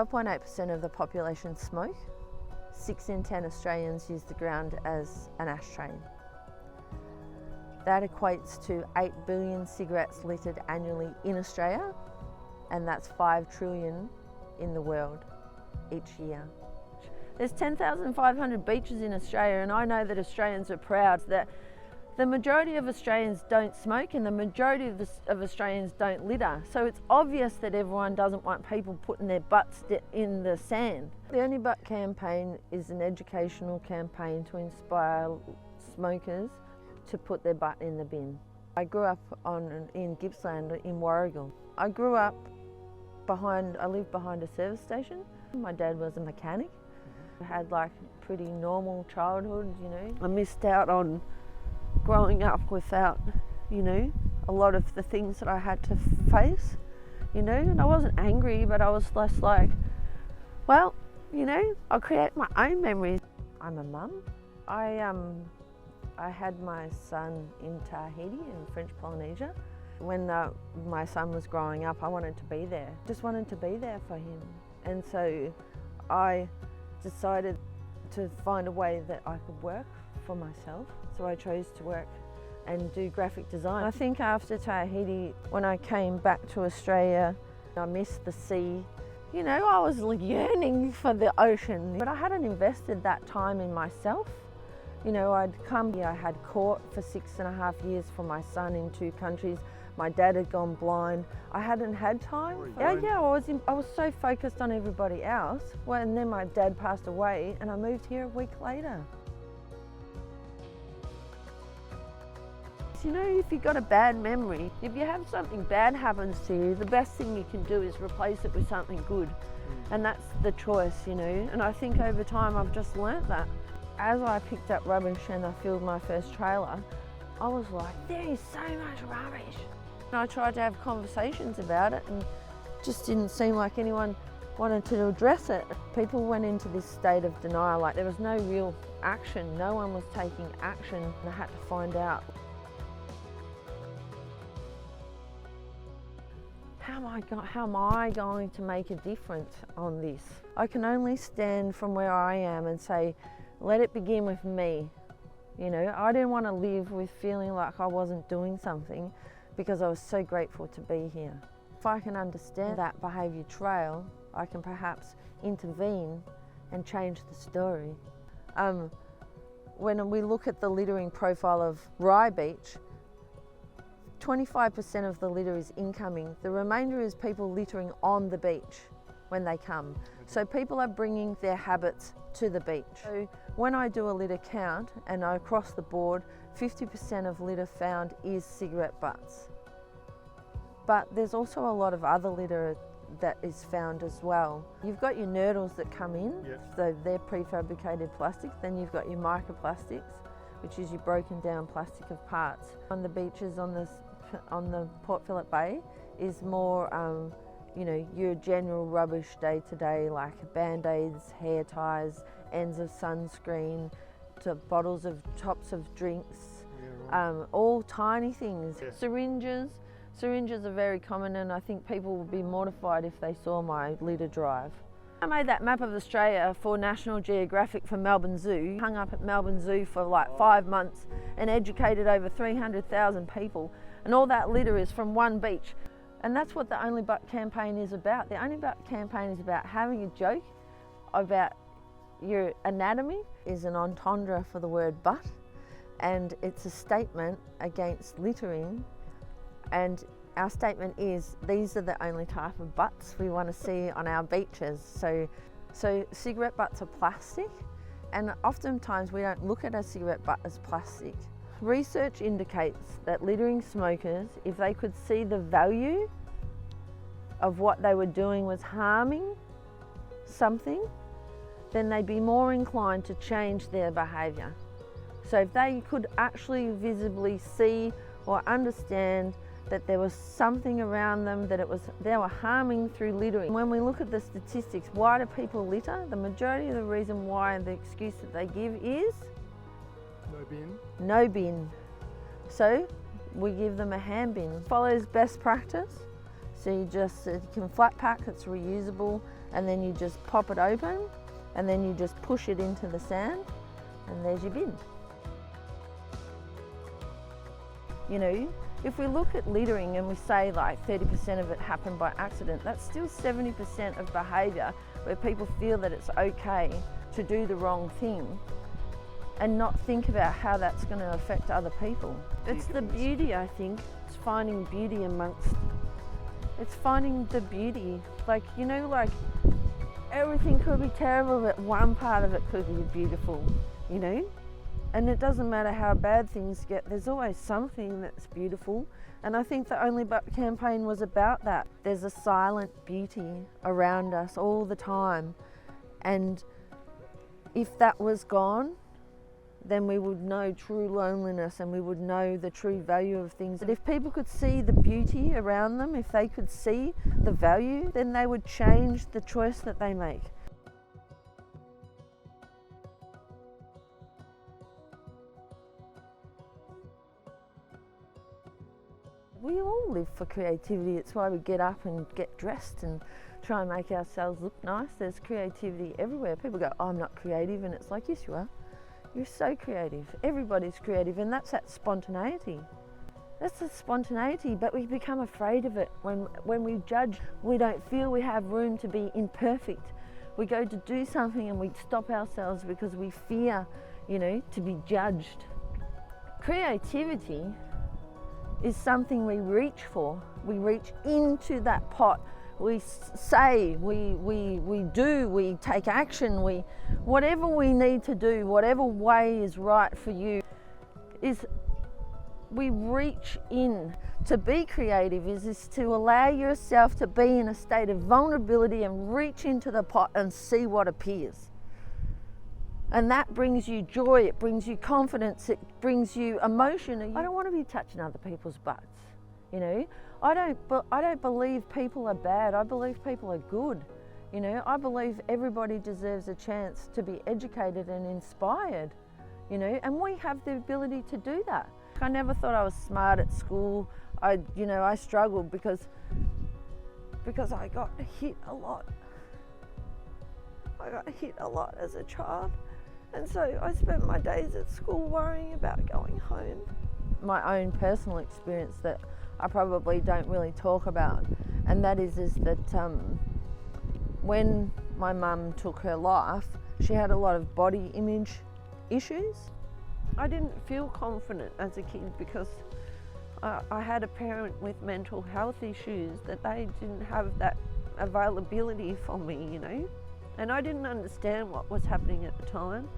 12.8% of the population smoke. 6 in 10 Australians use the ground as an ashtray. That equates to 8 billion cigarettes littered annually in Australia, and that's 5 trillion in the world each year. There's 10,500 beaches in Australia, and I know that Australians are proud that the majority of Australians don't smoke and the majority of Australians don't litter. So it's obvious that everyone doesn't want people putting their butts in the sand. The Only But campaign is an educational campaign to inspire smokers to put their butt in the bin. I grew up in Gippsland in Warragul. I lived behind a service station. My dad was a mechanic. I had like a pretty normal childhood, you know. I missed out on growing up without, you know, a lot of the things that I had to face, you know, and I wasn't angry, but I was less like, well, you know, I'll create my own memories. I'm a mum. I had my son in Tahiti in French Polynesia. When my son was growing up, I wanted to be there. Just wanted to be there for him. And so I decided to find a way that I could work for myself. So I chose to work and do graphic design. I think after Tahiti, when I came back to Australia, I missed the sea. You know, I was yearning for the ocean, but I hadn't invested that time in myself. You know, I'd come here, I had court for 6.5 years for my son in 2 countries. My dad had gone blind. I hadn't had time. I was so focused on everybody else. Well, and then my dad passed away and I moved here a week later. You know, if you've got a bad memory, if you have something bad happens to you, the best thing you can do is replace it with something good. And that's the choice, you know. And I think over time I've just learnt that. As I picked up rubbish and I filled my first trailer, I was like, there is so much rubbish. And I tried to have conversations about it and it just didn't seem like anyone wanted to address it. People went into this state of denial, like there was no real action. No one was taking action, and I had to find out. How am I going to make a difference on this? I can only stand from where I am and say, let it begin with me. You know, I didn't want to live with feeling like I wasn't doing something because I was so grateful to be here. If I can understand that behaviour trail, I can perhaps intervene and change the story. When we look at the littering profile of Rye Beach, 25% of the litter is incoming. The remainder is people littering on the beach when they come. So people are bringing their habits to the beach. So when I do a litter count and I cross the board, 50% of litter found is cigarette butts. But there's also a lot of other litter that is found as well. You've got your nurdles that come in, so they're prefabricated plastic. Then you've got your microplastics, which is your broken down plastic of parts. On the beaches on the Port Phillip Bay is more you know, your general rubbish day to day, like band-aids, hair ties, ends of sunscreen, to bottles of tops of drinks, all tiny things. Syringes are very common, and I think people would be mortified if they saw my litter drive. I made that map of Australia for National Geographic for Melbourne Zoo, hung up at Melbourne Zoo for like 5 months and educated over 300,000 people, and all that litter is from one beach. And that's what the Only But campaign is about. The Only But campaign is about having a joke about your anatomy, is an entendre for the word butt, and it's a statement against littering. And our statement is, these are the only type of butts we want to see on our beaches. So cigarette butts are plastic, and oftentimes we don't look at a cigarette butt as plastic. Research indicates that littering smokers, if they could see the value of what they were doing was harming something, then they'd be more inclined to change their behaviour. So if they could actually visibly see or understand that there was something around them, that they were harming through littering. When we look at the statistics, why do people litter? The majority of the reason why, the excuse that they give is no bin. No bin. So we give them a hand bin. Follows best practice. So you can flat pack, it's reusable. and then you just pop it open, and then you just push it into the sand, and there's your bin. You know, if we look at littering and we say like 30% of it happened by accident, that's still 70% of behaviour where people feel that it's okay to do the wrong thing and not think about how that's going to affect other people. It's the beauty, I think. It's finding beauty amongst. It's finding the beauty. Like, you know, like everything could be terrible, but one part of it could be beautiful, you know? And it doesn't matter how bad things get, there's always something that's beautiful. And I think the Only But campaign was about that. There's a silent beauty around us all the time. And if that was gone, then we would know true loneliness and we would know the true value of things. But if people could see the beauty around them, if they could see the value, then they would change the choice that they make. We all live for creativity. It's why we get up and get dressed and try and make ourselves look nice. There's creativity everywhere. People go, oh, I'm not creative, and it's like, yes you are. You're so creative. Everybody's creative, and that's that spontaneity. That's the spontaneity, but we become afraid of it. When we judge, we don't feel we have room to be imperfect. We go to do something and we stop ourselves because we fear, you know, to be judged. Creativity is something we reach for. We reach into that pot. We say, we do, we take action, whatever we need to do, whatever way is right for you, is we reach in. To be creative is to allow yourself to be in a state of vulnerability and reach into the pot and see what appears. And that brings you joy, it brings you confidence, it brings you emotion. I don't want to be touching other people's butts, you know. I don't believe people are bad. I believe people are good. You know, I believe everybody deserves a chance to be educated and inspired, you know, and we have the ability to do that. I never thought I was smart at school. I struggled because I got hit a lot. I got hit a lot as a child. And so I spent my days at school worrying about going home. My own personal experience that I probably don't really talk about, and that is that when my mum took her life, she had a lot of body image issues. I didn't feel confident as a kid because I had a parent with mental health issues that they didn't have that availability for me, you know. And I didn't understand what was happening at the time.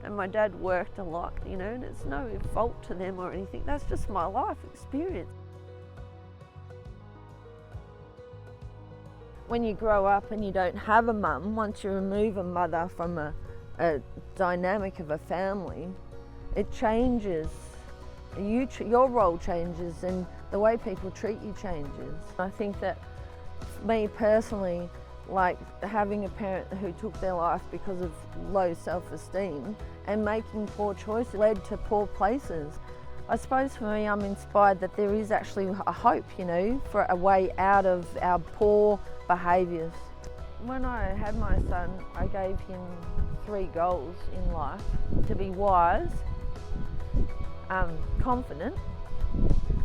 And my dad worked a lot, you know, and it's no fault to them or anything. That's just my life experience. When you grow up and you don't have a mum, once you remove a mother from a dynamic of a family, it changes. Your role changes and the way people treat you changes. I think that me personally, like having a parent who took their life because of low self-esteem and making poor choices led to poor places. I suppose for me, I'm inspired that there is actually a hope, you know, for a way out of our poor behaviours. When I had my son, I gave him 3 goals in life: to be wise, confident,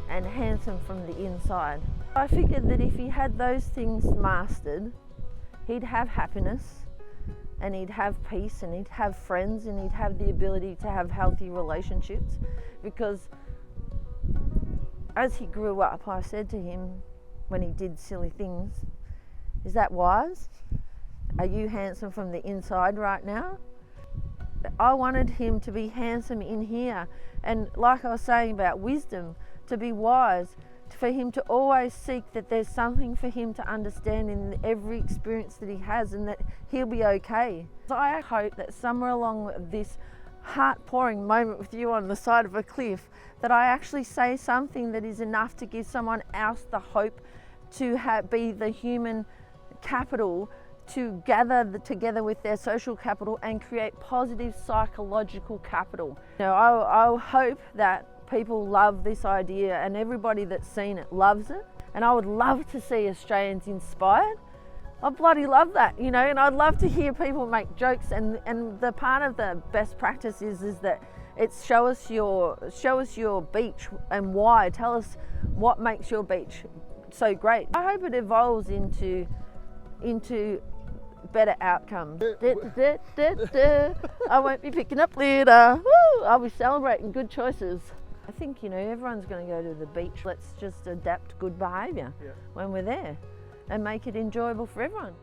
and handsome from the inside. I figured that if he had those things mastered, he'd have happiness, and he'd have peace, and he'd have friends, and he'd have the ability to have healthy relationships. Because as he grew up, I said to him when he did silly things, "Is that wise? Are you handsome from the inside right now?" I wanted him to be handsome in here, and like I was saying about wisdom, to be wise, for him to always seek that there's something for him to understand in every experience that he has, and that he'll be okay. So I hope that somewhere along this heart-pouring moment with you on the side of a cliff, that I actually say something that is enough to give someone else the hope to be the human capital to gather together with their social capital and create positive psychological capital. You know, I hope that people love this idea, and everybody that's seen it loves it. And I would love to see Australians inspired I bloody love that, you know, and I'd love to hear people make jokes, and the part of the best practice is that it's show us your beach and why. Tell us what makes your beach so great. I hope it evolves into better outcomes. I won't be picking up litter. Woo! I'll be celebrating good choices. I think, you know, everyone's going to go to the beach. Let's just adapt good behaviour when we're there and make it enjoyable for everyone.